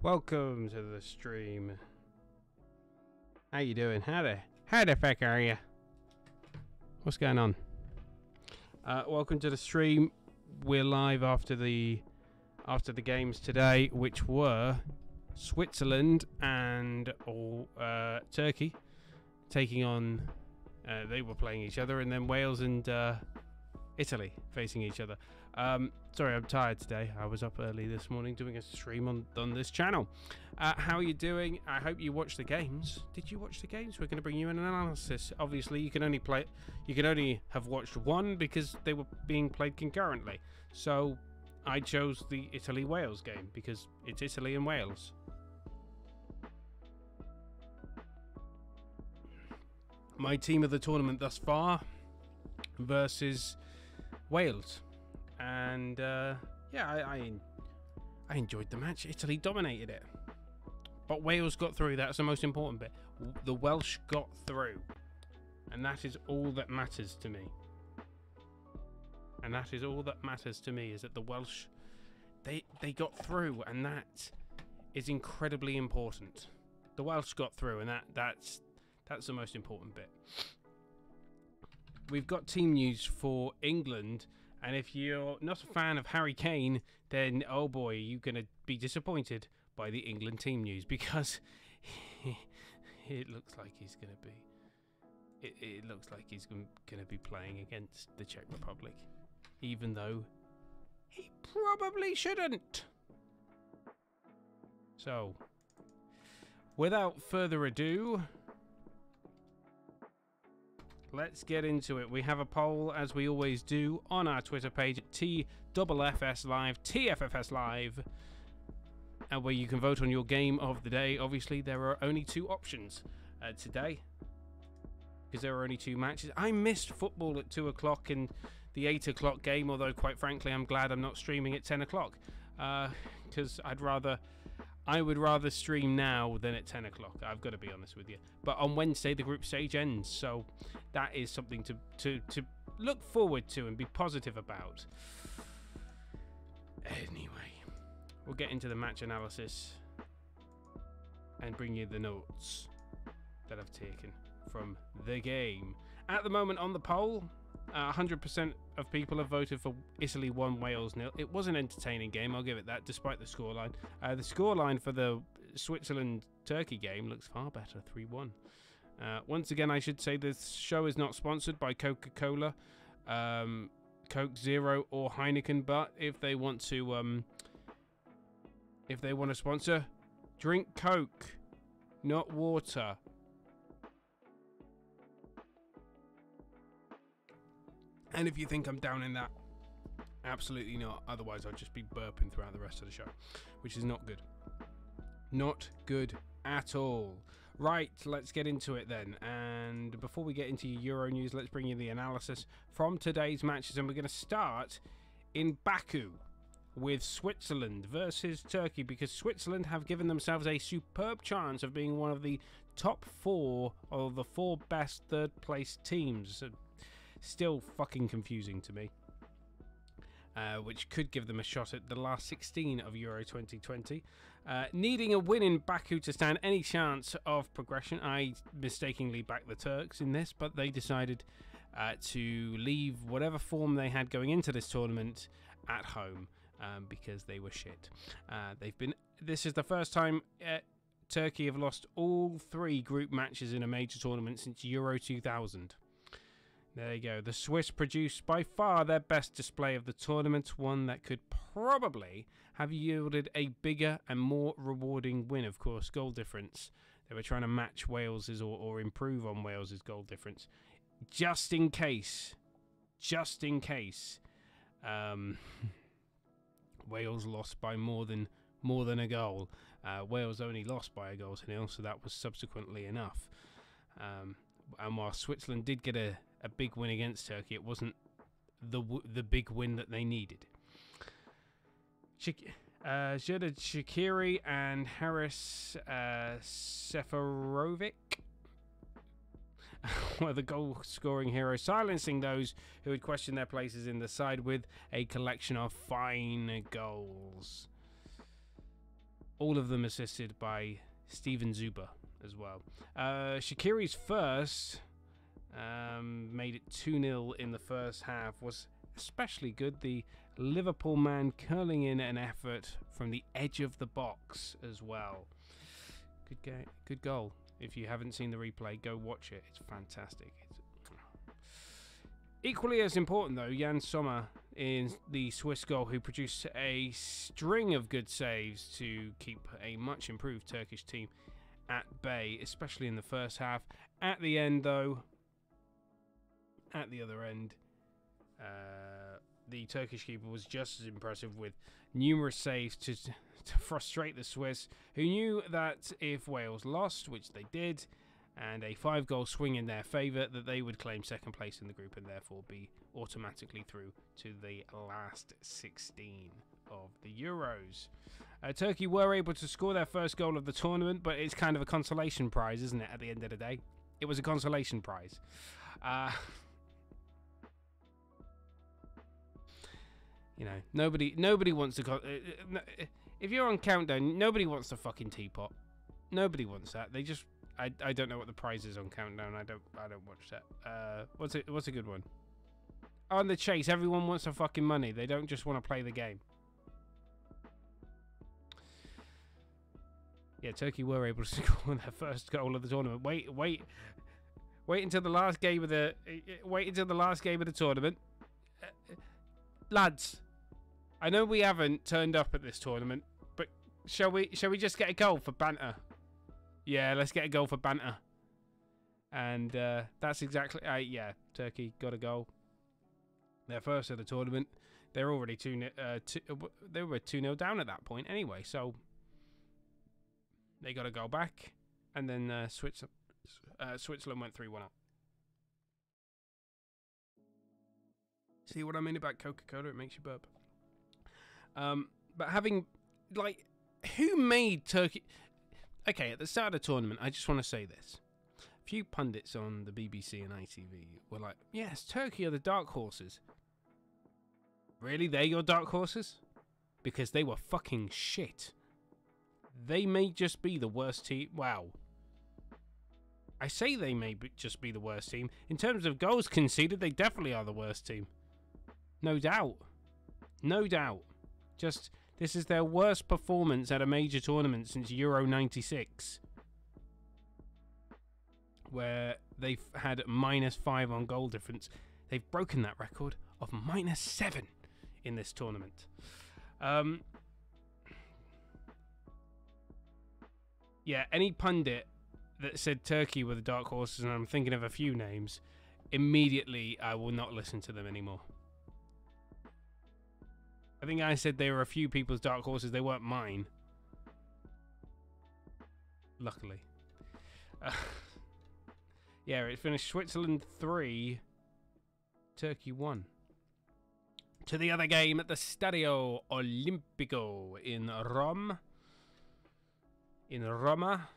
Welcome to the stream. How you doing? How the fuck are you? What's going on? Welcome to the stream. We're live after the games today, which were Switzerland and Turkey taking on. They were playing each other, and then Wales and Italy facing each other. Sorry, I'm tired today. I was up early this morning doing a stream on this channel. How are you doing? I hope you watched the games. Did you watch the games? We're going to bring you an analysis. Obviously, you can only have watched one because they were being played concurrently. So I chose the Italy-Wales game because it's Italy and Wales. My team of the tournament thus far versus Wales, and yeah, I enjoyed the match. Italy dominated it, but Wales got through. That's the most important bit. The Welsh got through, and that is all that matters to me. And that is all that matters to me, is that the Welsh, they got through, and that is incredibly important. The Welsh got through, and that's the most important bit. We've got team news for England, and if you're not a fan of Harry Kane, then oh boy, you're going to be disappointed by the England team news, because it looks like he's going to be it looks like he's going to be playing against the Czech Republic, even though he probably shouldn't. So, without further ado, let's get into it. We have a poll, as we always do, on our Twitter page at TFFS Live, TFFS Live, and where you can vote on your game of the day. Obviously, there are only two options today, because there are only two matches. I missed football at 2 o'clock in the 8 o'clock game, although quite frankly, I'm glad I'm not streaming at 10 o'clock, because I would rather stream now than at 10 o'clock. I've got to be honest with you. But on Wednesday, the group stage ends, so that is something to look forward to and be positive about. Anyway, we'll get into the match analysis and bring you the notes that I've taken from the game. At the moment on the poll, 100% of people have voted for Italy 1, Wales 0. It was an entertaining game, I'll give it that, despite the scoreline. The scoreline for the Switzerland-Turkey game looks far better, 3-1. Once again, I should say this show is not sponsored by Coca-Cola, Coke Zero, or Heineken, but if they want to sponsor, drink Coke, not water. And if you think I'm down in that, absolutely not. Otherwise, I'll just be burping throughout the rest of the show, which is not good. Not good at all. Right, let's get into it then. And before we get into Euro news, let's bring you the analysis from today's matches. And we're going to start in Baku with Switzerland versus Turkey, because Switzerland have given themselves a superb chance of being one of the top 4 or the 4 best third-place teams. Still fucking confusing to me, which could give them a shot at the last 16 of Euro 2020. Needing a win in Baku to stand any chance of progression, I mistakenly backed the Turks in this, but they decided to leave whatever form they had going into this tournament at home, because they were shit. This is the first time Turkey have lost all 3 group matches in a major tournament since Euro 2000. There you go. The Swiss produced by far their best display of the tournament, one that could probably have yielded a bigger and more rewarding win. Of course, goal difference. They were trying to match Wales's or improve on Wales's goal difference, just in case. Wales lost by more than a goal. Wales only lost by a goal to 0, so that was subsequently enough. And while Switzerland did get a big win against Turkey, it wasn't the big win that they needed. Shaqiri and Haris Seferovic were the goal-scoring heroes, silencing those who had questioned their places in the side with a collection of fine goals. All of them assisted by Steven Zuber as well. Shaqiri's first made it 2-0 in the first half. Was especially good. The Liverpool man curling in an effort from the edge of the box as well. Good game, good goal. If you haven't seen the replay, go watch it. It's fantastic. Equally as important, though, Jan Sommer in the Swiss goal, who produced a string of good saves to keep a much improved Turkish team at bay, especially in the first half. At the end, though, at the other end, the Turkish keeper was just as impressive, with numerous saves to frustrate the Swiss, who knew that if Wales lost, which they did, and a 5-goal swing in their favour, that they would claim second place in the group and therefore be automatically through to the last 16 of the Euros. Turkey were able to score their first goal of the tournament, but it's kind of a consolation prize, isn't it, at the end of the day? It was a consolation prize. You know, nobody wants to... if you're on Countdown, nobody wants the fucking teapot. Nobody wants that. They just... I don't know what the prize is on Countdown. I don't watch that. What's a good one? On the Chase, everyone wants the fucking money. They don't just want to play the game. Yeah, Turkey were able to score their first goal of the tournament. Wait until the last game of the tournament. Lads, I know we haven't turned up at this tournament, but shall we just get a goal for banter? Yeah, let's get a goal for banter. And that's exactly... yeah, Turkey got a goal. Their first of the tournament. They're already they were 2-0 down at that point anyway, so they got a goal back. And then Switzerland went 3-1 up. See what I mean about Coca-Cola? It makes you burp. But having... like, who made Turkey... Okay, at the start of the tournament, I just want to say this. A few pundits on the BBC and ITV were like, yes, Turkey are the dark horses. Really? They're your dark horses? Because they were fucking shit. They may just be the worst team. Wow. I say they may just be the worst team. In terms of goals conceded, they definitely are the worst team. No doubt. No doubt. Just... this is their worst performance at a major tournament since Euro 96, where they've had -5 on goal difference. They've broken that record of -7 in this tournament. Yeah, any pundit that said Turkey were the dark horses, and I'm thinking of a few names, immediately I will not listen to them anymore. I think I said they were a few people's dark horses. They weren't mine. Luckily. Yeah, it finished Switzerland 3, Turkey 1. To the other game at the Stadio Olimpico in Rome. In Roma.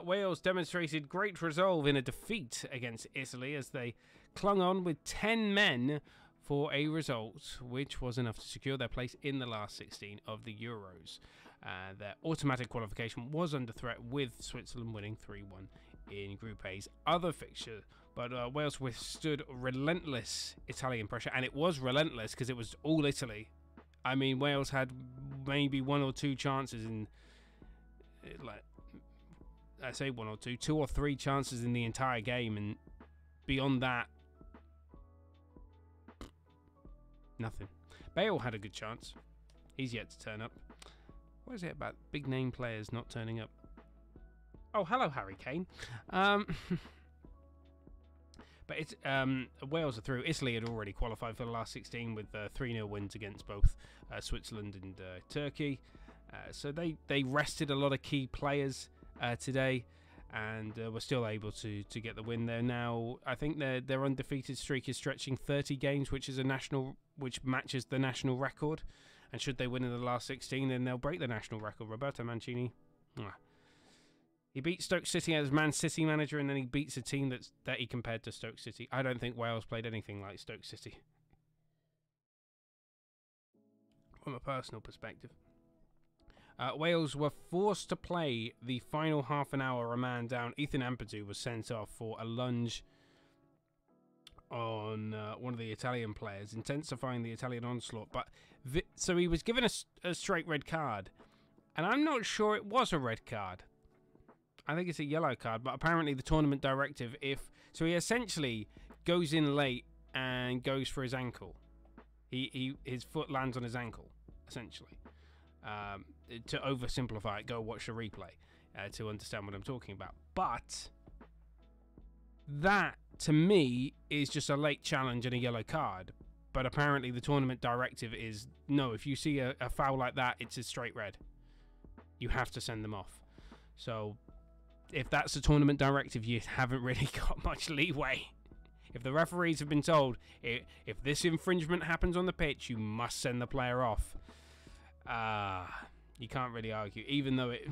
Wales demonstrated great resolve in a defeat against Italy as they clung on with 10 men for a result which was enough to secure their place in the last 16 of the Euros. Their automatic qualification was under threat, with Switzerland winning 3-1 in Group A's other fixture. But Wales withstood relentless Italian pressure, and it was relentless because it was all Italy. I mean, Wales had maybe 1 or 2 chances in... like, I say 1 or 2, 2 or 3 chances in the entire game, and beyond that, nothing. Bale had a good chance. He's yet to turn up. What is it about big name players not turning up? Oh, hello, Harry Kane. But it's Wales are through. Italy had already qualified for the last 16 with 3-0 wins against both Switzerland and Turkey. So they rested a lot of key players today, and were still able to get the win there. Now I think their undefeated streak is stretching 30 games, which matches the national record. And should they win in the last 16, then they'll break the national record. Roberto Mancini, he beat Stoke City as Man City manager, and then he beats a team that he compared to Stoke City. I don't think Wales played anything like Stoke City, from a personal perspective. Wales were forced to play the final half an hour a man down. Ethan Ampadu was sent off for a lunge on one of the Italian players, intensifying the Italian onslaught. But so he was given a straight red card, and I'm not sure it was a red card. I think it's a yellow card, but apparently the tournament directive, so he essentially goes in late and goes for his ankle. His foot lands on his ankle, essentially. To oversimplify it, go watch the replay to understand what I'm talking about. But that, to me, is just a late challenge and a yellow card. But apparently the tournament directive is, no, if you see a foul like that, it's a straight red. You have to send them off. So if that's the tournament directive, you haven't really got much leeway. If the referees have been told, if this infringement happens on the pitch, you must send the player off. You can't really argue, even though it,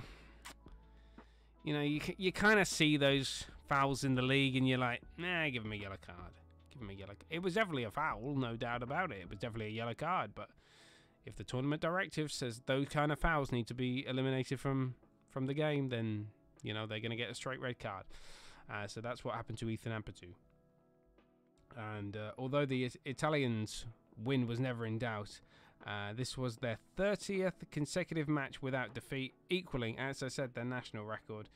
you know, you kind of see those fouls in the league, and you're like, nah, give him a yellow card. Give him a yellow. It was definitely a foul, no doubt about it. It was definitely a yellow card. But if the tournament directive says those kind of fouls need to be eliminated from the game, then you know they're going to get a straight red card. So that's what happened to Ethan Ampadu. And although the Italians' win was never in doubt, this was their 30th consecutive match without defeat, equaling, as I said, their national record.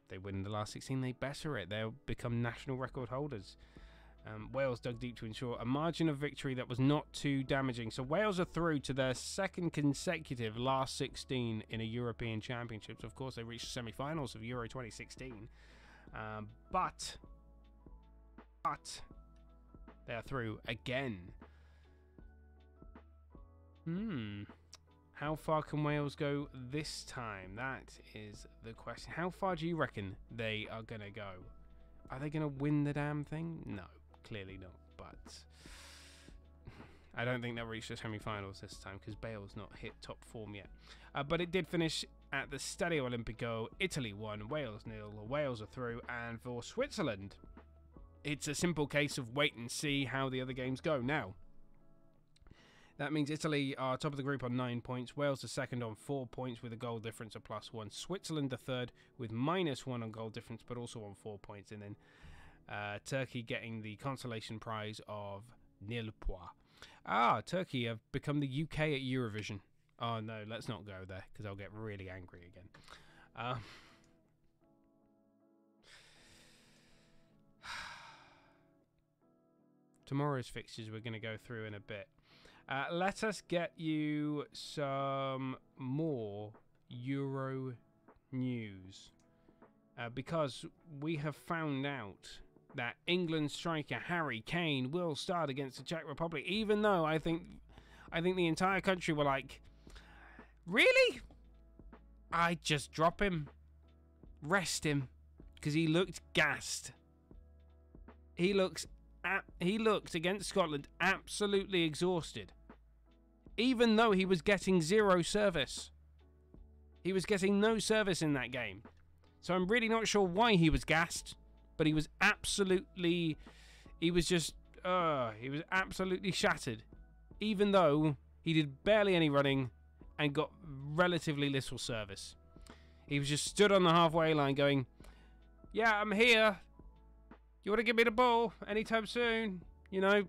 They win in the last 16, they better it. They'll become national record holders. Wales dug deep to ensure a margin of victory that was not too damaging. So Wales are through to their second consecutive last 16 in a European Championships. Of course, they reached the semi-finals of Euro 2016. But they are through again. How far can Wales go this time? That is the question. How far do you reckon they are going to go? Are they going to win the damn thing? No, clearly not. But I don't think they'll reach the semi-finals this time because Bale's not hit top form yet. But it did finish at the Stadio Olimpico. Italy won, Wales 0. Wales are through. And for Switzerland, it's a simple case of wait and see how the other games go. Now, that means Italy are top of the group on 9 points. Wales are second on 4 points with a goal difference of +1. Switzerland are third with -1 on goal difference, but also on 4 points. And then Turkey getting the consolation prize of nil points. Turkey have become the UK at Eurovision. Oh no, let's not go there because I'll get really angry again. Tomorrow's fixtures we're going to go through in a bit. Let us get you some more Euro news. Because we have found out that England striker Harry Kane will start against the Czech Republic, even though I think the entire country were like, really? I'd just drop him. Rest him. Because he looked gassed. He looked against Scotland absolutely exhausted. Even though he was getting zero service. He was getting no service in that game. So I'm really not sure why he was gassed. But he was absolutely shattered. Even though he did barely any running and got relatively little service. He was just stood on the halfway line going, yeah, I'm here. You want to give me the ball anytime soon? You know,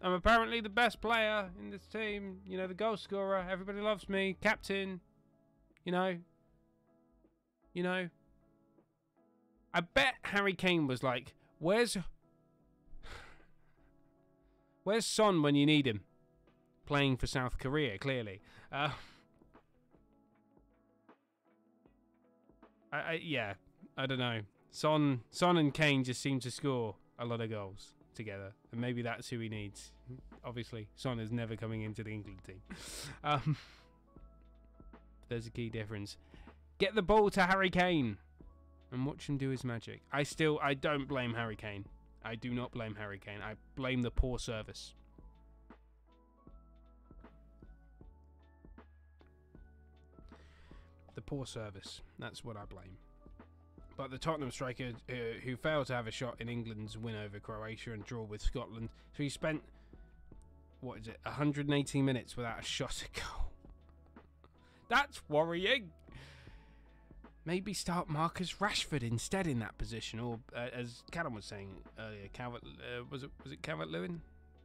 I'm apparently the best player in this team. You know, the goal scorer. Everybody loves me. Captain. You know. I bet Harry Kane was like, where's Son when you need him? Playing for South Korea, clearly. Yeah, I don't know. Son and Kane just seem to score a lot of goals together, and maybe that's who he needs. Obviously, Son is never coming into the England team. There's a key difference. Get the ball to Harry Kane and watch him do his magic. I don't blame Harry Kane. I do not blame Harry Kane. I blame the poor service. The poor service. That's what I blame. But the Tottenham striker who failed to have a shot in England's win over Croatia and draw with Scotland, so he spent, 118 minutes without a shot at goal. That's worrying. Maybe start Marcus Rashford instead in that position, or as Callum was saying earlier, Calvert. Was it Calvert-Lewin?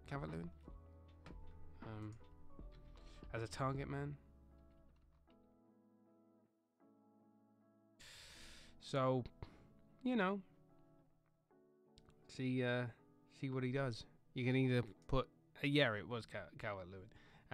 Calvert-Lewin. As a target man. So, you know, see what he does. You can either put yeah, it was Calvert-Lewin.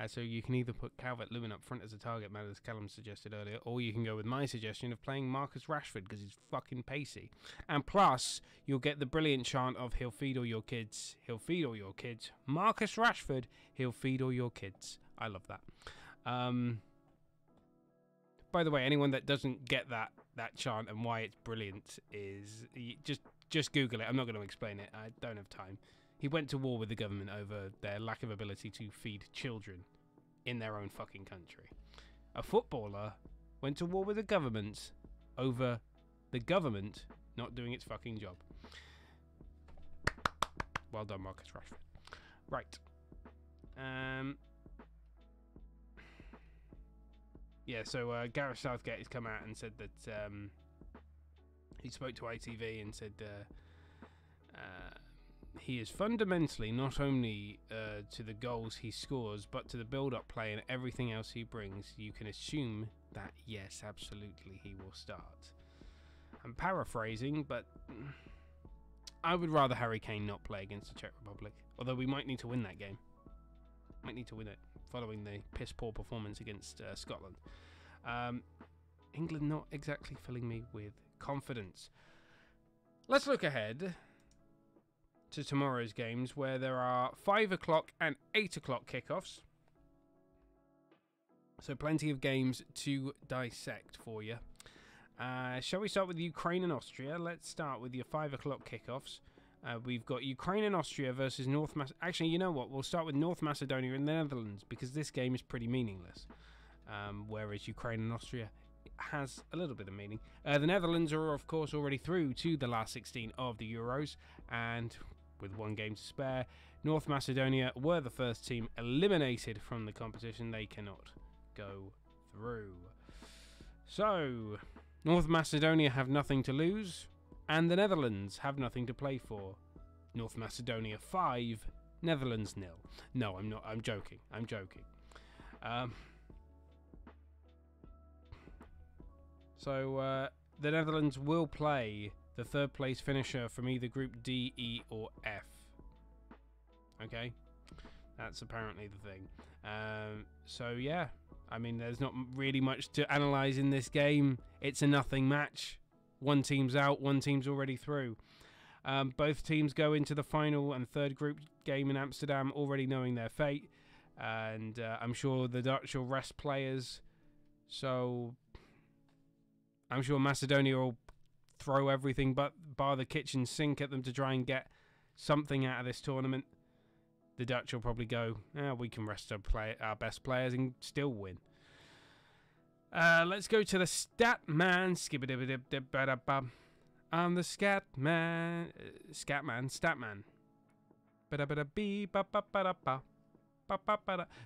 So you can either put Calvert-Lewin up front as a target man, as Callum suggested earlier, or you can go with my suggestion of playing Marcus Rashford because he's fucking pacey. And plus, you'll get the brilliant chant of "He'll feed all your kids. He'll feed all your kids. Marcus Rashford. He'll feed all your kids." I love that. By the way, anyone that doesn't get that chant and why it's brilliant is just Google it. I'm not going to explain it. I don't have time. He went to war with the government over their lack of ability to feed children in their own fucking country. A footballer went to war with the government over the government not doing its fucking job. Well done, Marcus Rashford. Right. Yeah, so Gareth Southgate has come out and said that he spoke to ITV and said he is fundamentally not only to the goals he scores, but to the build-up play and everything else he brings. You can assume that, yes, absolutely, he will start. I'm paraphrasing, but I would rather Harry Kane not play against the Czech Republic. Although we might need to win that game. Might need to win it, following the piss-poor performance against Scotland. England not exactly filling me with confidence. Let's look ahead to tomorrow's games, where there are 5 o'clock and 8 o'clock kickoffs. So plenty of games to dissect for you. Shall we start with Ukraine and Austria? Let's start with your 5 o'clock kickoffs. We've got Ukraine and Austria versus North Macedonia. Actually, you know what? We'll start with North Macedonia and the Netherlands, because this game is pretty meaningless. Whereas Ukraine and Austria has a little bit of meaning. The Netherlands are, of course, already through to the last 16 of the Euros, and with 1 game to spare, North Macedonia were the first team eliminated from the competition. They cannot go through. So, North Macedonia have nothing to lose, and the Netherlands have nothing to play for. North Macedonia 5, Netherlands 0. No, I'm not. I'm joking. I'm joking. So, the Netherlands will play the 3rd place finisher from either Group D, E, or F. Okay? That's apparently the thing. So, yeah. I mean, there's not really much to analyse in this game. It's a nothing match. 1 team's out, 1 team's already through. Both teams go into the final and 3rd group game in Amsterdam already knowing their fate. And I'm sure the Dutch will rest players. So I'm sure Macedonia will throw everything but bar the kitchen sink at them to try and get something out of this tournament. The Dutch will probably go, we can rest our best players and still win. Let's go to the stat man. I'm the scat man. Statman.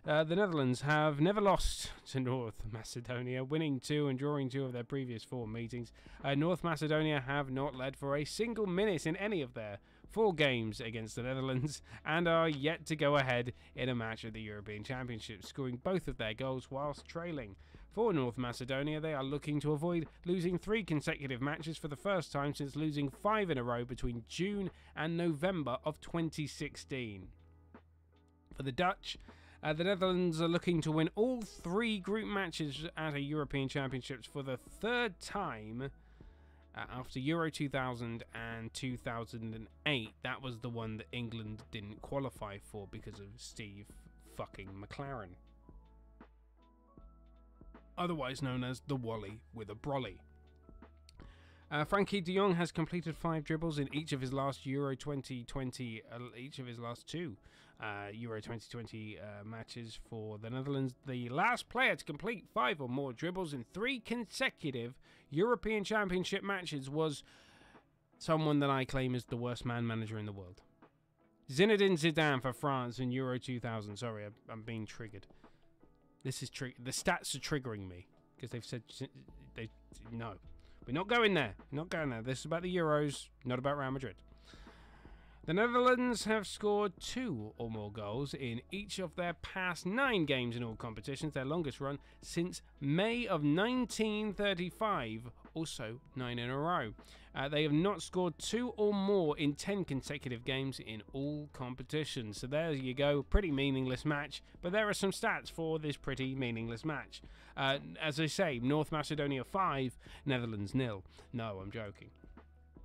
The Netherlands have never lost to North Macedonia, winning 2 and drawing 2 of their previous 4 meetings. North Macedonia have not led for a single minute in any of their 4 games against the Netherlands, and are yet to go ahead in a match at the European Championship, scoring both of their goals whilst trailing. For North Macedonia, they are looking to avoid losing 3 consecutive matches for the first time since losing 5 in a row between June and November of 2016. For the Dutch, the Netherlands are looking to win all 3 group matches at a European Championships for the 3rd time after Euro 2000 and 2008. That was the one that England didn't qualify for because of Steve fucking McLaren. Otherwise known as the Wally with a brolly. Frankie de Jong has completed 5 dribbles in each of his last Euro 2020, each of his last 2 Euro 2020 matches for the Netherlands. The last player to complete 5 or more dribbles in 3 consecutive European Championship matches was someone that I claim is the worst man manager in the world. Zinedine Zidane for France in Euro 2000. Sorry, I'm being triggered. This is the stats are triggering me. because they've said no. We're not going there. We're not going there. This is about the Euros, not about Real Madrid. The Netherlands have scored 2 or more goals in each of their past 9 games in all competitions, their longest run since May of 1935, also 9 in a row. They have not scored 2 or more in 10 consecutive games in all competitions. So there you go, pretty meaningless match, but there are some stats for this pretty meaningless match. As I say, North Macedonia 5, Netherlands 0. No, I'm joking.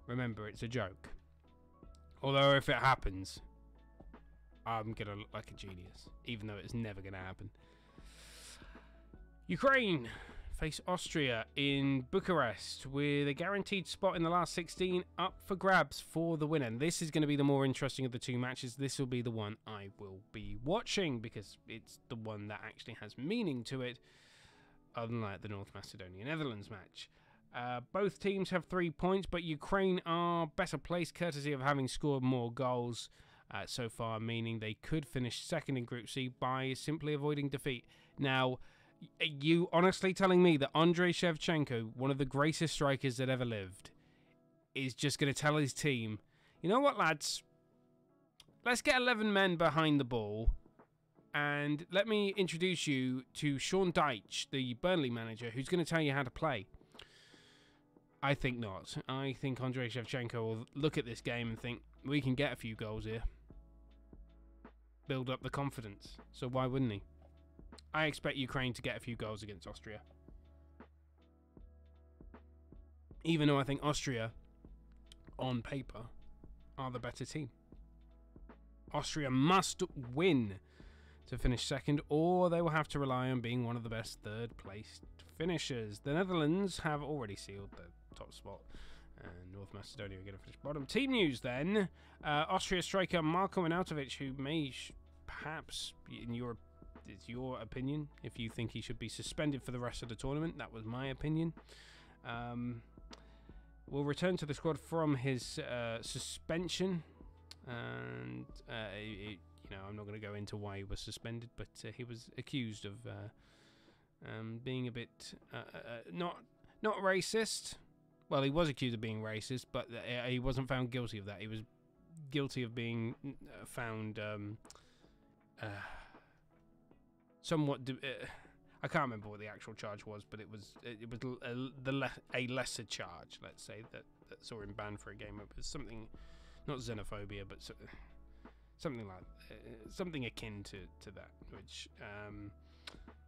Remember, it's a joke. Although if it happens, I'm going to look like a genius, even though it's never going to happen. Ukraine face Austria in Bucharest with a guaranteed spot in the last 16 up for grabs for the winner. And this is going to be the more interesting of the 2 matches. This will be the one I will be watching because it's the one that actually has meaning to it, unlike the North Macedonia-Netherlands match. Both teams have 3 points, but Ukraine are better placed courtesy of having scored more goals so far, meaning they could finish second in Group C by simply avoiding defeat. Now, are you honestly telling me that Andrei Shevchenko, one of the greatest strikers that ever lived, is just going to tell his team, you know what, lads, let's get 11 men behind the ball, and let me introduce you to Sean Dyche, the Burnley manager, who's going to tell you how to play? I think not. I think Andrei Shevchenko will look at this game and think, we can get a few goals here. Build up the confidence. So why wouldn't he? I expect Ukraine to get a few goals against Austria. Even though I think Austria, on paper, are the better team. Austria must win to finish second, or they will have to rely on being one of the best third-placed finishers. The Netherlands have already sealed the top spot, and North Macedonia are going to finish bottom. Team news then. Austria striker Marko Arnautovic, who may perhaps, in it's your opinion, if you think he should be suspended for the rest of the tournament. That was my opinion. Will return to the squad from his suspension, and I'm not going to go into why he was suspended, but he was accused of being a bit not racist. Well, he was accused of being racist, but he wasn't found guilty of that. He was guilty of being found somewhat. I can't remember what the actual charge was, but it was a lesser charge. Let's say that saw him banned for a game. It was something, not xenophobia, but something like something akin to that. Which,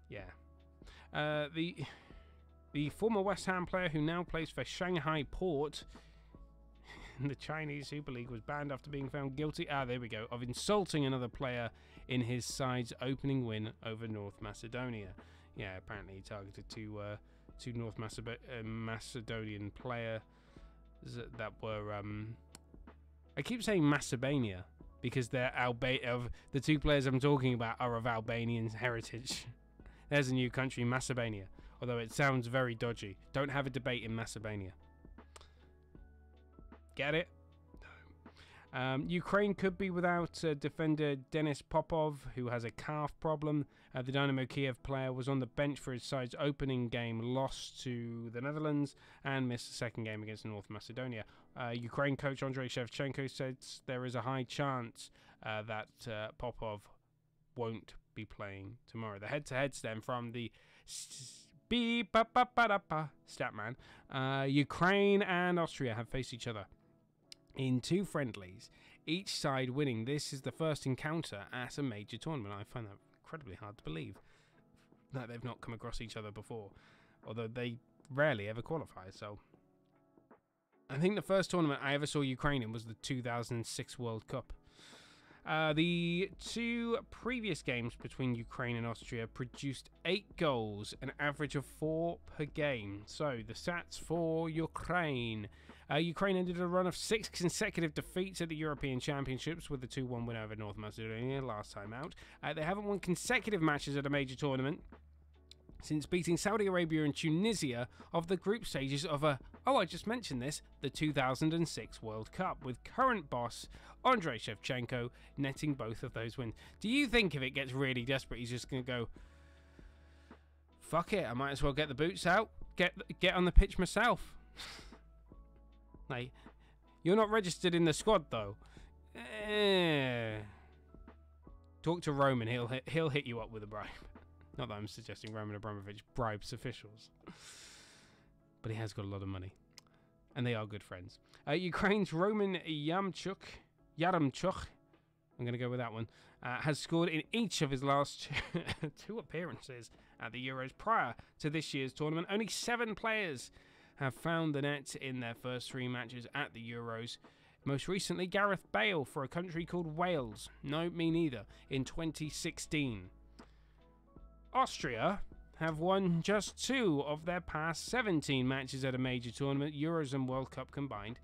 yeah, the former West Ham player who now plays for Shanghai Port in the Chinese Super League was banned after being found guilty. There we go, of insulting another player in his side's opening win over North Macedonia. Yeah, apparently he targeted two North Macedonian players that were I keep saying Macedonia because they're of the 2 players I'm talking about are of Albanian heritage. There's a new country, Macedonia. Although it sounds very dodgy. Don't have a debate in Macedonia. Get it? No. Ukraine could be without defender Denis Popov, who has a calf problem. The Dynamo Kiev player was on the bench for his side's opening game, lost to the Netherlands, and missed the second game against North Macedonia. Ukraine coach Andrei Shevchenko says there is a high chance that Popov won't be playing tomorrow. The head-to-head stem from the Statman. Ukraine and Austria have faced each other in 2 friendlies, each side winning. This is the first encounter at a major tournament. I find that incredibly hard to believe that they've not come across each other before, although they rarely ever qualify. So I think the first tournament I ever saw Ukraine in was the 2006 World Cup. The 2 previous games between Ukraine and Austria produced 8 goals, an average of 4 per game. So the stats for Ukraine. Ukraine ended a run of 6 consecutive defeats at the European Championships with a 2-1 win over North Macedonia last time out. They haven't won consecutive matches at a major tournament since beating Saudi Arabia and Tunisia of the group stages of I just mentioned this, the 2006 World Cup, with current boss Andrei Shevchenko netting both of those wins. Do you think if it gets really desperate, he's just going to go, fuck it, I might as well get the boots out, get on the pitch myself. Like, you're not registered in the squad though. Talk to Roman, he'll hit you up with a bribe. Not that I'm suggesting Roman Abramovich bribes officials, but he has got a lot of money, and they are good friends. Ukraine's Roman Yaremchuk, I'm going to go with that one, has scored in each of his last two appearances at the Euros prior to this year's tournament. Only 7 players have found the net in their first 3 matches at the Euros. Most recently, Gareth Bale for a country called Wales. No, me neither. In 2016. Austria have won just 2 of their past 17 matches at a major tournament, Euros and World Cup combined,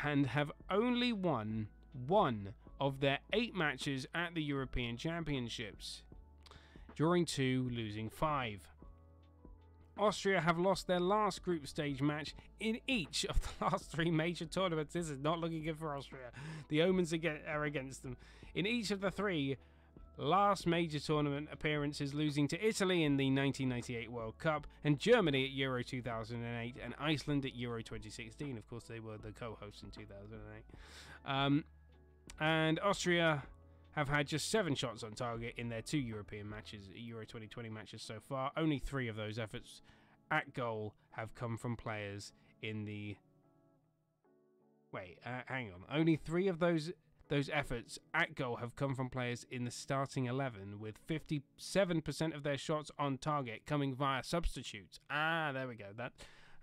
and have only won 1 of their 8 matches at the European Championships, drawing 2, losing 5. Austria have lost their last group stage match in each of the last 3 major tournaments. This is not looking good for Austria. The omens are against them. In each of the 3 last major tournament appearances, losing to Italy in the 1998 World Cup, and Germany at Euro 2008, and Iceland at Euro 2016. Of course, they were the co-hosts in 2008. And Austria have had just 7 shots on target in their 2 European matches, Euro 2020 matches so far. Only 3 of those efforts at goal have come from players in the... Wait, hang on. Only 3 of those efforts at goal have come from players in the starting 11, with 57% of their shots on target coming via substitutes. Ah, there we go. I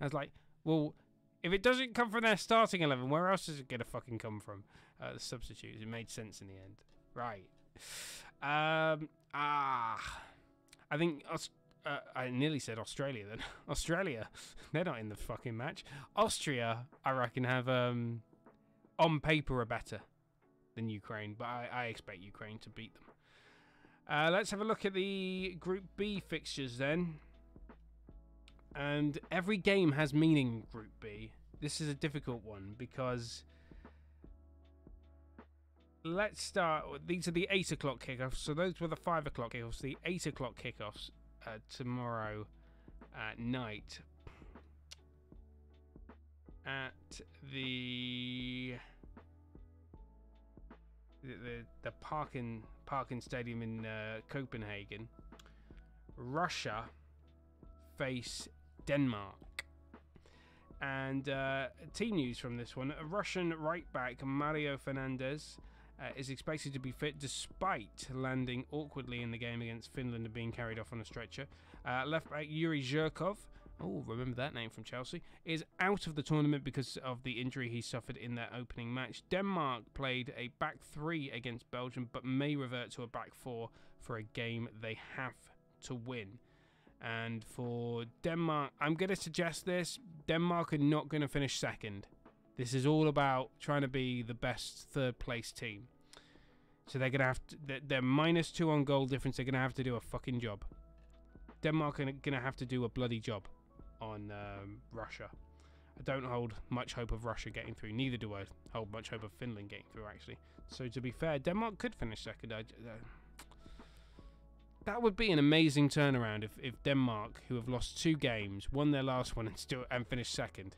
was like, well, if it doesn't come from their starting 11, where else is it going to fucking come from? The substitutes. It made sense in the end. Right. I think I nearly said Australia then. Australia, they're not in the fucking match. Austria, I reckon, have on paper are better than Ukraine, but I expect Ukraine to beat them. Let's have a look at the Group B fixtures then. And every game has meaning, Group B. This is a difficult one because... Let's start. These are the 8 o'clock kickoffs. So those were the 5 o'clock kickoffs. The 8 o'clock kickoffs tomorrow night at the Parken Stadium in Copenhagen. Russia face Denmark. And team news from this one: a Russian right back Mario Fernandez is expected to be fit despite landing awkwardly in the game against Finland and being carried off on a stretcher. Left back Yuri Zhirkov, oh, remember that name from Chelsea, is out of the tournament because of the injury he suffered in their opening match. Denmark played a back 3 against Belgium, but may revert to a back 4 for a game they have to win. And for Denmark, I'm going to suggest this: Denmark are not going to finish second. This is all about trying to be the best 3rd place team. So they're going to have to... They're -2 on goal difference. They're going to have to do a fucking job. Denmark are going to have to do a bloody job on Russia. I don't hold much hope of Russia getting through. Neither do I hold much hope of Finland getting through, actually. So to be fair, Denmark could finish second. That would be an amazing turnaround if Denmark, who have lost 2 games, won their last one and finished second.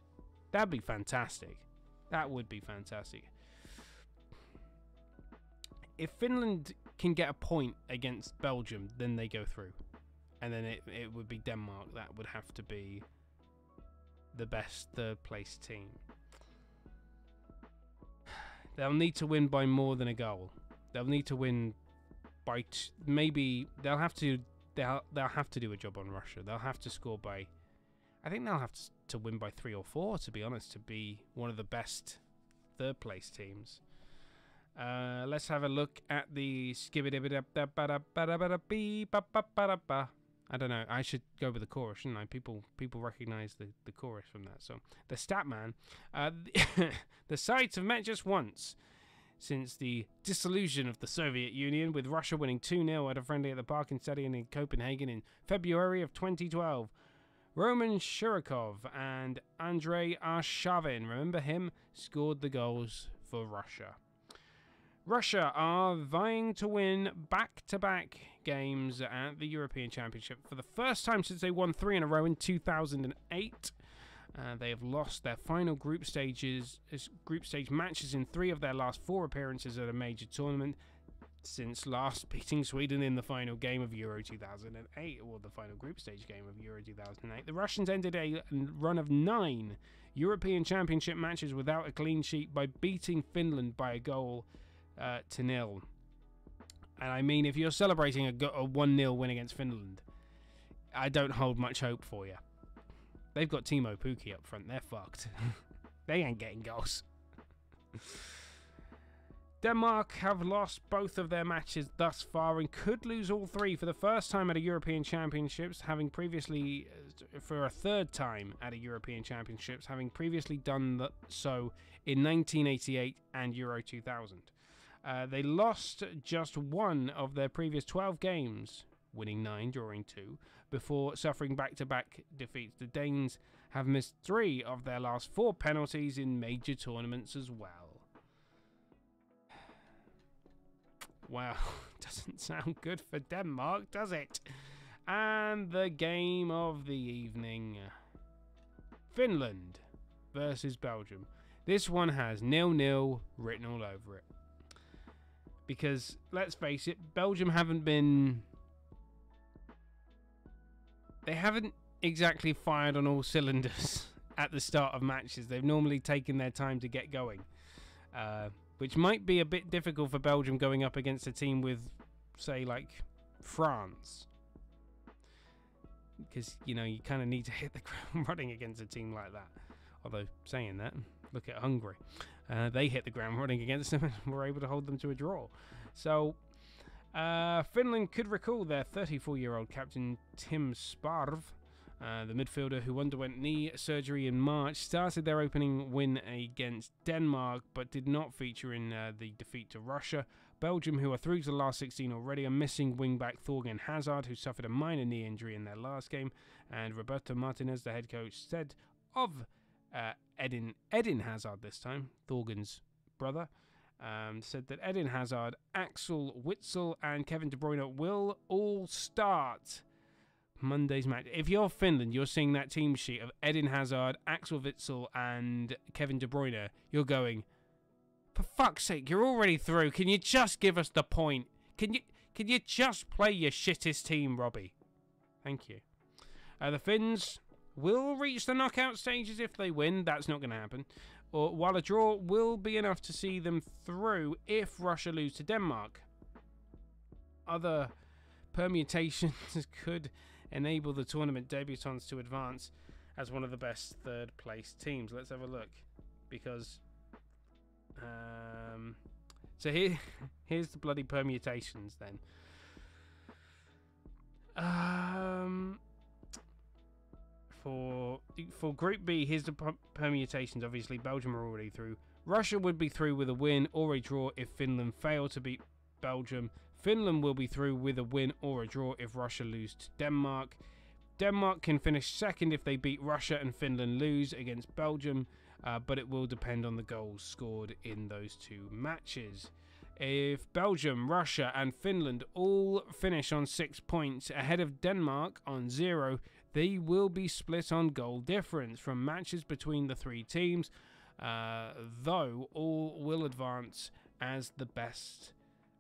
That'd be fantastic. That would be fantastic. If Finland can get a point against Belgium, then they go through. And then it would be Denmark that would have to be the best 3rd place team. They'll need to win by more than a goal. They'll need to win by maybe they'll have to do a job on Russia. They'll have to score by... I think they'll have to win by 3 or 4, to be honest, to be one of the best 3rd place teams. Let's have a look at the I don't know. I should go with the chorus, shouldn't I? People recognise the chorus from that. So the Statman. The sides have met just once since the dissolution of the Soviet Union, with Russia winning 2-0 at a friendly at the Parken Stadium in Copenhagen in February of 2012. Roman Shirokov and Andrei Arshavin, remember him, scored the goals for Russia. Russia are vying to win back-to-back games at the European Championship for the first time since they won 3 in a row in 2008. They have lost their final group stage matches in 3 of their last 4 appearances at a major tournament since last beating Sweden in the final game of Euro 2008, or the final group stage game of Euro 2008. The Russians ended a run of 9 European Championship matches without a clean sheet by beating Finland by a goal to 0. And I mean, if you're celebrating a 1-0 win against Finland, I don't hold much hope for you. They've got Timo Pukki up front. They're fucked. They ain't getting goals. Denmark have lost both of their matches thus far and could lose all 3 for the first time at a European Championships, having previously, for a 3rd time at a European Championships, having previously done so in 1988 and Euro 2000. They lost just 1 of their previous 12 games, winning 9, drawing 2, before suffering back-to-back defeats. The Danes have missed 3 of their last 4 penalties in major tournaments as well. Wow, doesn't sound good for Denmark, does it? And the game of the evening, Finland versus Belgium. This one has 0-0 written all over it. Because, let's face it, Belgium they haven't exactly fired on all cylinders at the start of matches. They've normally taken their time to get going. Which might be a bit difficult for Belgium going up against a team with, say, like France. Because, you know, you kind of need to hit the ground running against a team like that. Although, saying that, look at Hungary. They hit the ground running against them and were able to hold them to a draw. So, Finland could recall their 34-year-old captain Tim Sparv. The midfielder, who underwent knee surgery in March, started their opening win against Denmark, but did not feature in the defeat to Russia. Belgium, who are through to the last 16 already, are missing wing-back Thorgan Hazard, who suffered a minor knee injury in their last game. And Roberto Martinez, the head coach, said of Eden Hazard this time, Thorgan's brother, said that Eden Hazard, Axel Witsel, and Kevin De Bruyne will all start Monday's match. If you're Finland, you're seeing that team sheet of Eden Hazard, Axel Witsel, and Kevin De Bruyne. You're going, for fuck's sake, you're already through. Can you just give us the point? Can you just play your shittest team, Robbie? Thank you. The Finns will reach the knockout stages if they win. That's not going to happen. While a draw will be enough to see them through if Russia lose to Denmark. Other permutations could enable the tournament debutants to advance as one of the best third-place teams. Let's have a look. Because, so here's the bloody permutations then. For Group B, here's the permutations. Obviously, Belgium are already through. Russia would be through with a win or a draw if Finland fail to beat Belgium. Finland will be through with a win or a draw if Russia lose to Denmark. Denmark can finish second if they beat Russia and Finland lose against Belgium, but it will depend on the goals scored in those 2 matches. If Belgium, Russia and Finland all finish on 6 points ahead of Denmark on 0, they will be split on goal difference from matches between the 3 teams, though all will advance as the best,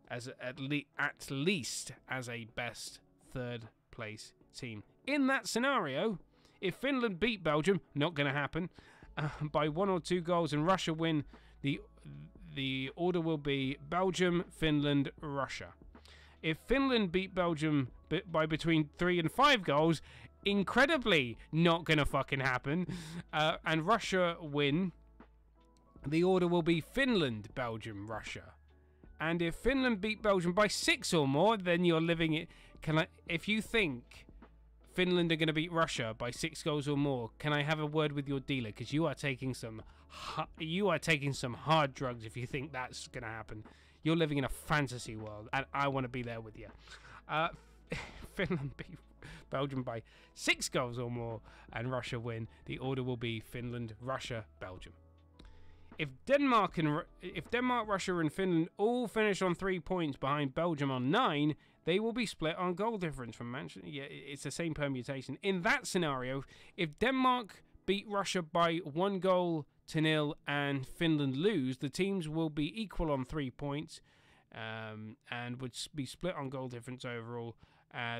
as at least as a best third place team. In that scenario, if Finland beat Belgium, not going to happen, by 1 or 2 goals and Russia win, the order will be Belgium, Finland, Russia. If Finland beat Belgium by between 3 and 5 goals, incredibly not going to fucking happen, and Russia win, the order will be Finland, Belgium, Russia. And if Finland beat Belgium by 6 or more, then you're living it. If you think Finland are going to beat Russia by 6 goals or more, can I have a word with your dealer? Because you are taking some hard drugs if you think that's going to happen. You're living in a fantasy world, and I want to be there with you. Finland beat Belgium by 6 goals or more, and Russia win. The order will be Finland, Russia, Belgium. If Denmark, Russia, and Finland all finish on 3 points behind Belgium on 9, they will be split on goal difference from Manchester. Yeah, it's the same permutation. In that scenario, if Denmark beat Russia by 1-0 and Finland lose, the teams will be equal on 3 points and would be split on goal difference overall.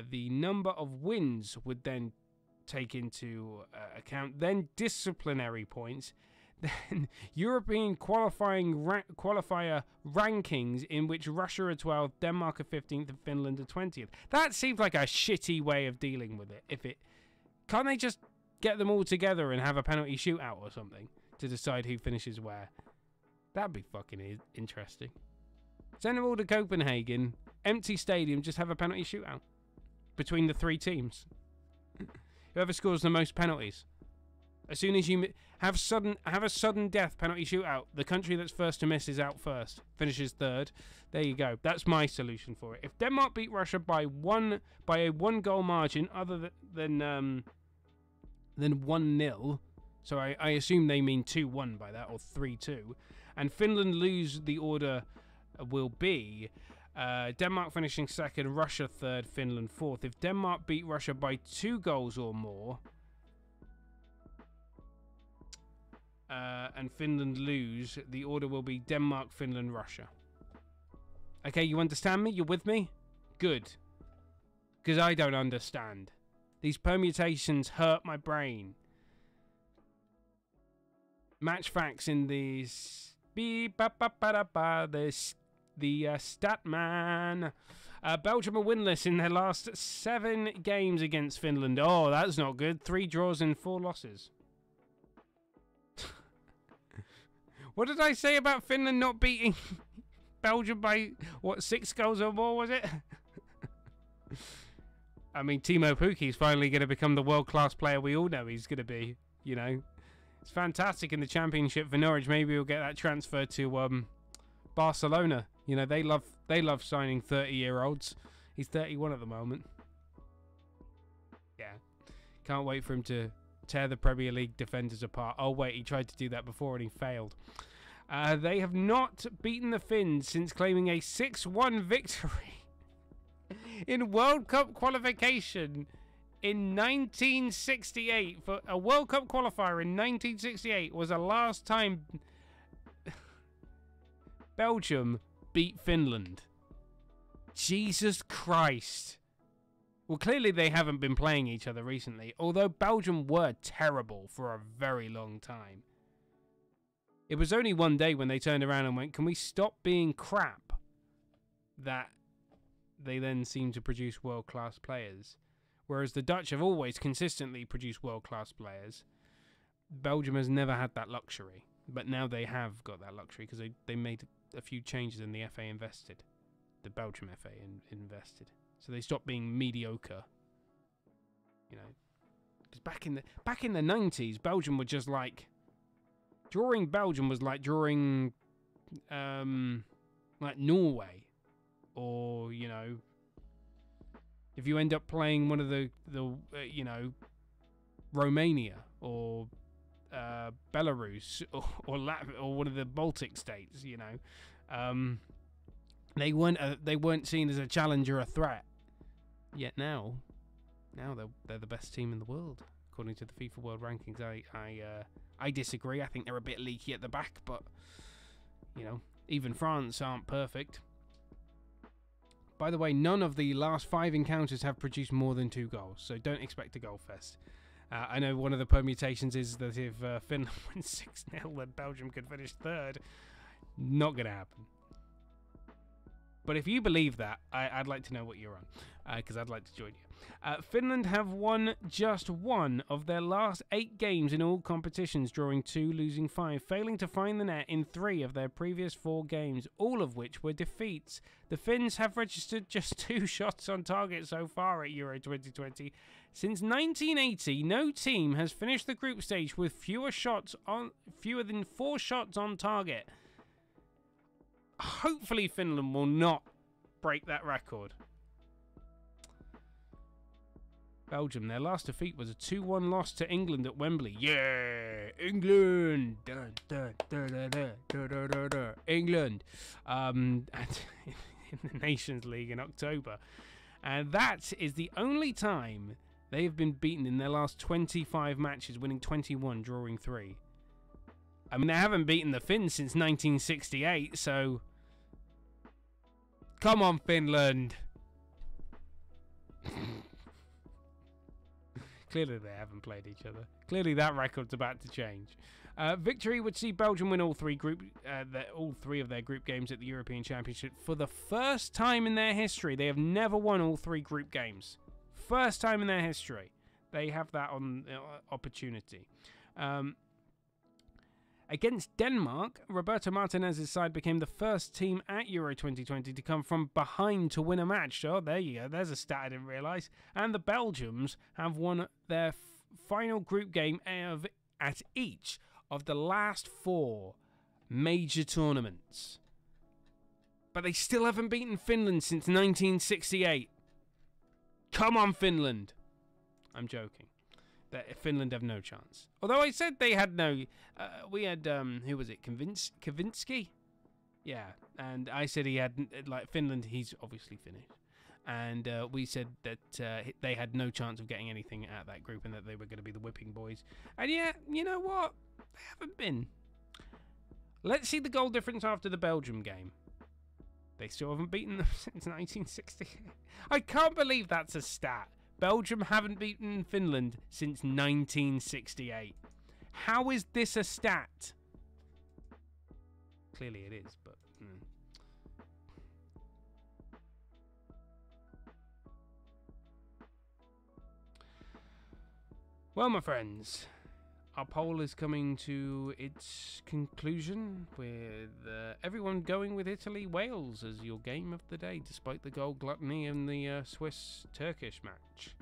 The number of wins would then take into account, then disciplinary points, then European qualifier rankings, in which Russia are 12th, Denmark are 15th, and Finland are 20th. That seems like a shitty way of dealing with it. Can't they just get them all together and have a penalty shootout or something to decide who finishes where? That'd be fucking interesting. Send them all to Copenhagen, empty stadium, just have a penalty shootout between the 3 teams. Whoever scores the most penalties. As soon as you have a sudden death penalty shootout, the country that's first to miss is out first, finishes 3rd. There you go. That's my solution for it. If Denmark beat Russia by a 1-goal margin, other than 1-0, so I assume they mean 2-1 by that, or 3-2, and Finland lose, the order will be Denmark finishing 2nd, Russia 3rd, Finland 4th. If Denmark beat Russia by 2 goals or more, and Finland lose, the order will be Denmark, Finland, Russia. Okay, you understand me? You're with me? Good. Because I don't understand. These permutations hurt my brain. Match facts in these. The Statman. Belgium are winless in their last 7 games against Finland. Oh, that's not good. 3 draws and 4 losses. What did I say about Finland not beating Belgium by, 6 goals or more, was it? I mean, Timo Pukki's finally going to become the world-class player we all know he's going to be, you know. It's fantastic in the championship for Norwich. Maybe we'll get that transfer to Barcelona. You know, they love signing 30-year-olds. He's 31 at the moment. Yeah. Can't wait for him to tear the Premier League defenders apart. Oh, wait, he tried to do that before and he failed. They have not beaten the Finns since claiming a 6-1 victory in World Cup qualification in 1968. For a World Cup qualifier in 1968 was the last time Belgium beat Finland. Jesus Christ. Well, clearly they haven't been playing each other recently, although Belgium were terrible for a very long time. It was only one day when they turned around and went, can we stop being crap? That they then seem to produce world-class players. Whereas the Dutch have always consistently produced world-class players. Belgium has never had that luxury. But now they have got that luxury because they made a few changes and the FA invested. The Belgium FA invested. So they stopped being mediocre. You know. Because back in the 90s, Belgium were just like... Drawing Belgium was like drawing... like Norway. Or, you know... If you end up playing one of the you know, Romania or Belarus or Latvia or one of the Baltic states, you know, they weren't seen as a challenger, a threat. Yet now they're the best team in the world according to the FIFA World Rankings. I disagree. I think they're a bit leaky at the back, but you know, even France aren't perfect. By the way, none of the last 5 encounters have produced more than 2 goals, so don't expect a goal fest. I know one of the permutations is that if Finland wins 6-0, then Belgium could finish 3rd. Not going to happen. But if you believe that, I'd like to know what you're on, because I'd like to join you. Finland have won just 1 of their last 8 games in all competitions, drawing 2, losing 5, failing to find the net in 3 of their previous 4 games, all of which were defeats. The Finns have registered just 2 shots on target so far at Euro 2020. Since 1980, no team has finished the group stage with fewer than 4 shots on target. Hopefully Finland will not break that record. Belgium. Their last defeat was a 2-1 loss to England at Wembley. Yeah, England. Dun, dun, dun, dun, dun, dun, dun, dun, dun. England. And in the Nations League in October. And that is the only time they have been beaten in their last 25 matches, winning 21, drawing 3. I mean, they haven't beaten the Finns since 1968, so... Come on, Finland! Clearly they haven't played each other. Clearly that record's about to change. Victory would see Belgium win all three of their group games at the European Championship for the first time in their history. They have never won all 3 group games. First time in their history. They have that on opportunity. Against Denmark, Roberto Martinez's side became the first team at Euro 2020 to come from behind to win a match. Oh, there you go. There's a stat I didn't realise. And the Belgians have won their final group game at each of the last 4 major tournaments. But they still haven't beaten Finland since 1968. Come on, Finland. I'm joking. Finland have no chance. Although I said they had no... we had... who was it? Kavinsky? Yeah. And I said he had... Like, Finland, he's obviously Finnish. And we said that they had no chance of getting anything out of that group and that they were going to be the whipping boys. And yeah, you know what? They haven't been. Let's see the goal difference after the Belgium game. They still haven't beaten them since 1960. I can't believe that's a stat. Belgium haven't beaten Finland since 1968. How is this a stat? Clearly it is, but... Well, my friends, our poll is coming to its conclusion with everyone going with Italy-Wales as your game of the day, despite the goal gluttony in the Swiss-Turkish match.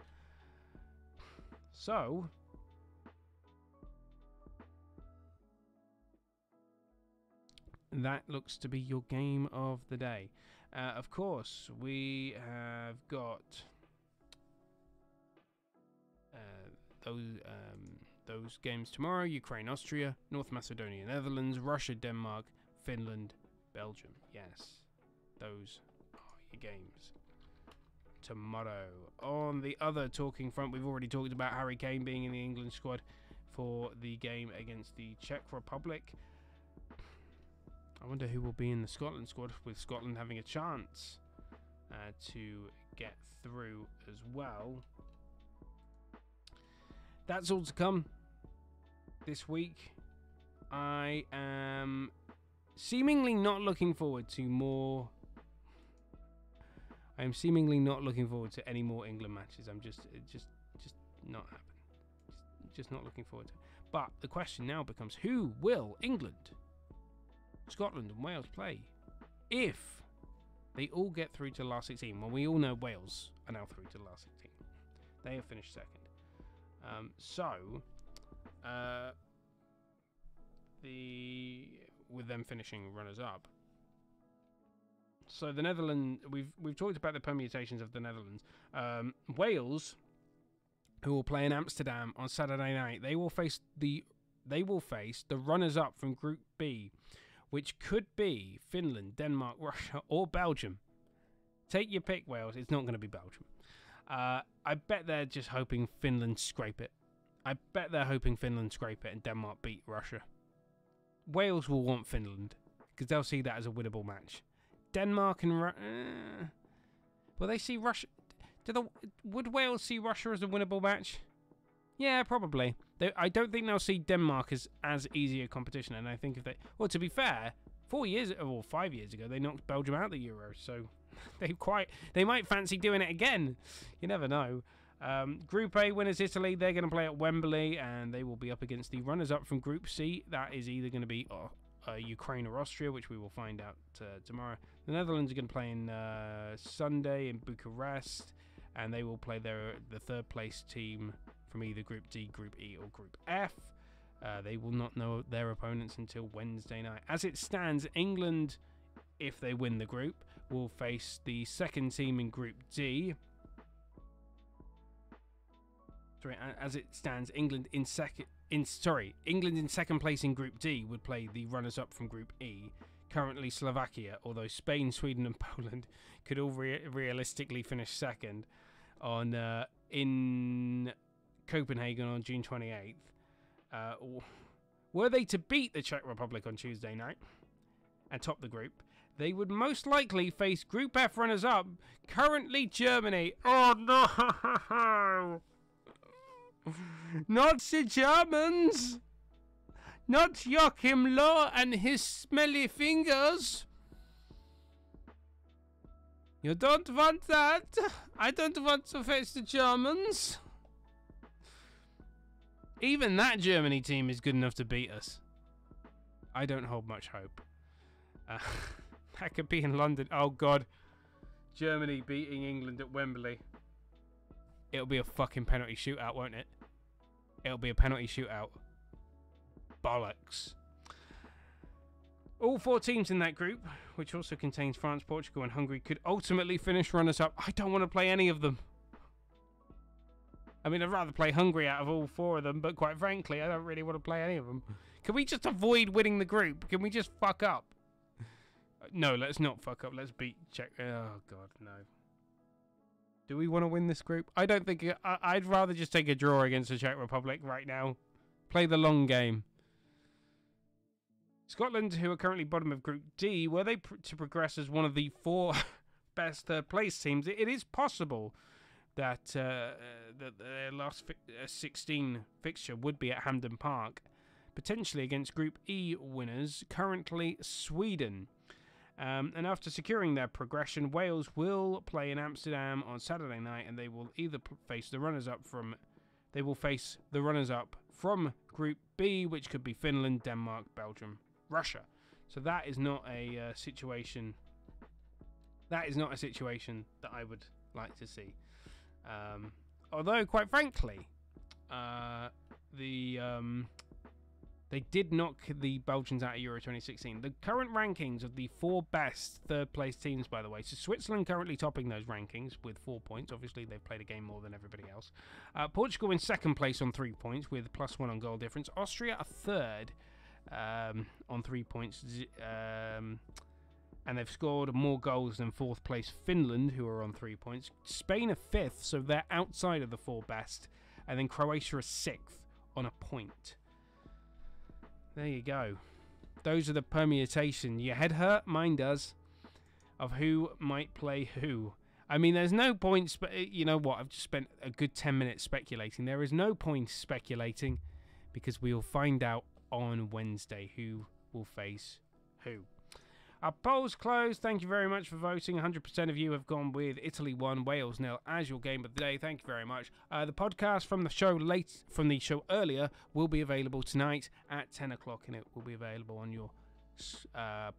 So, that looks to be your game of the day. Of course, we have got... those games tomorrow: Ukraine, Austria, North Macedonia, Netherlands, Russia, Denmark, Finland, Belgium. Yes, those are your games tomorrow. On the other talking front, we've already talked about Harry Kane being in the England squad for the game against the Czech Republic. I wonder who will be in the Scotland squad, with Scotland having a chance to get through as well. That's all to come this week. I am seemingly not looking forward to more... I am seemingly not looking forward to any more England matches. I'm just not happening. Just not looking forward to it. But the question now becomes, who will England, Scotland and Wales play if they all get through to the last 16? Well, we all know Wales are now through to the last 16. They have finished second. With them finishing runners-up. So the Netherlands, we've talked about the permutations of the Netherlands. Wales, who will play in Amsterdam on Saturday night, they will face the runners-up from Group B, which could be Finland, Denmark, Russia, or Belgium. Take your pick, Wales. It's not going to be Belgium. I bet they're just hoping Finland scrape it. I bet they're hoping Finland scrape it and Denmark beat Russia. Wales will want Finland because they'll see that as a winnable match. Denmark and will they see Russia? Would Wales see Russia as a winnable match? Yeah, probably. I don't think they'll see Denmark as easy a competition. And I think if they, well, to be fair, 5 years ago they knocked Belgium out of the Euros, so they might fancy doing it again. You never know. Group A winners Italy, they're going to play at Wembley, and they will be up against the runners-up from Group C. That is either going to be Ukraine or Austria, which we will find out tomorrow. The Netherlands are going to play in Sunday in Bucharest, and they will play the third-place team from either Group D, Group E, or Group F. They will not know their opponents until Wednesday night. As it stands, England, if they win the group, will face the second team in Group D. Sorry, as it stands, England in second place in Group D would play the runners-up from Group E, currently Slovakia, although Spain, Sweden and Poland could all realistically finish second on in Copenhagen on June 28th. Were they to beat the Czech Republic on Tuesday night and top the group, they would most likely face Group F runners-up, currently Germany. Oh no! Not the Germans! Not Joachim Löw and his smelly fingers! You don't want that? I don't want to face the Germans. Even that Germany team is good enough to beat us. I don't hold much hope. That could be in London. Oh God. Germany beating England at Wembley. It'll be a fucking penalty shootout, won't it? It'll be a penalty shootout. Bollocks. All 4 teams in that group, which also contains France, Portugal and Hungary, could ultimately finish runners-up. I don't want to play any of them. I mean, I'd rather play Hungary out of all 4 of them, but quite frankly, I don't really want to play any of them. Can we just avoid winning the group? Can we just fuck up? No, let's not fuck up. Let's beat Czech. Oh, God, no. Do we want to win this group? I don't think... I'd rather just take a draw against the Czech Republic right now. Play the long game. Scotland, who are currently bottom of Group D, were they to progress as one of the 4 best third-place teams, it is possible that their last 16 fixture would be at Hampden Park, potentially against Group E winners, currently Sweden. And after securing their progression, Wales will play in Amsterdam on Saturday night, and they will either face the runners-up from... They will face the runners-up from Group B, which could be Finland, Denmark, Belgium, Russia. So that is not a situation... That is not a situation that I would like to see. Although, quite frankly, they did knock the Belgians out of Euro 2016. The current rankings of the 4 best third-place teams, by the way. So Switzerland currently topping those rankings with 4 points. Obviously, they've played a game more than everybody else. Portugal in second place on 3 points with +1 on goal difference. Austria are third on 3 points. And they've scored more goals than 4th place Finland, who are on 3 points. Spain are 5th, so they're outside of the 4 best. And then Croatia are 6th on a point. There you go. Those are the permutation. Your head hurt? Mine does. Of who might play who. I mean, there's no point... you know what? I've just spent a good 10 minutes speculating. There is no point speculating because we will find out on Wednesday who will face who. Our polls closed. Thank you very much for voting. 100% of you have gone with Italy 1, Wales 0 as your game of the day. Thank you very much. The podcast from the show earlier will be available tonight at 10 o'clock, and it will be available on your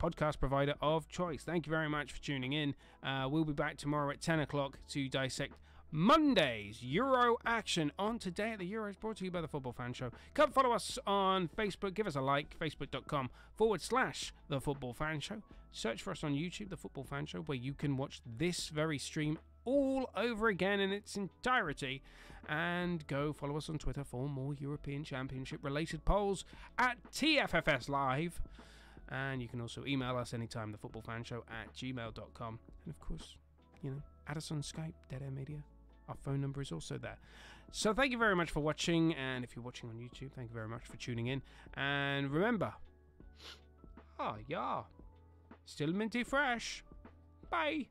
podcast provider of choice. Thank you very much for tuning in. We'll be back tomorrow at 10 o'clock to dissect Monday's Euro action on Today at the Euros, brought to you by the Football Fan Show. Come follow us on Facebook. Give us a like, facebook.com/The Football Fan Show. Search for us on YouTube, The Football Fan Show, where you can watch this very stream all over again in its entirety. And go follow us on Twitter for more European Championship related polls at TFFS Live. And you can also email us anytime, thefootballfanshow@gmail.com. And of course, add us on Skype, Dead Air Media. Our phone number is also there. So thank you very much for watching. And if you're watching on YouTube, thank you very much for tuning in. And remember, yeah, still minty fresh. Bye.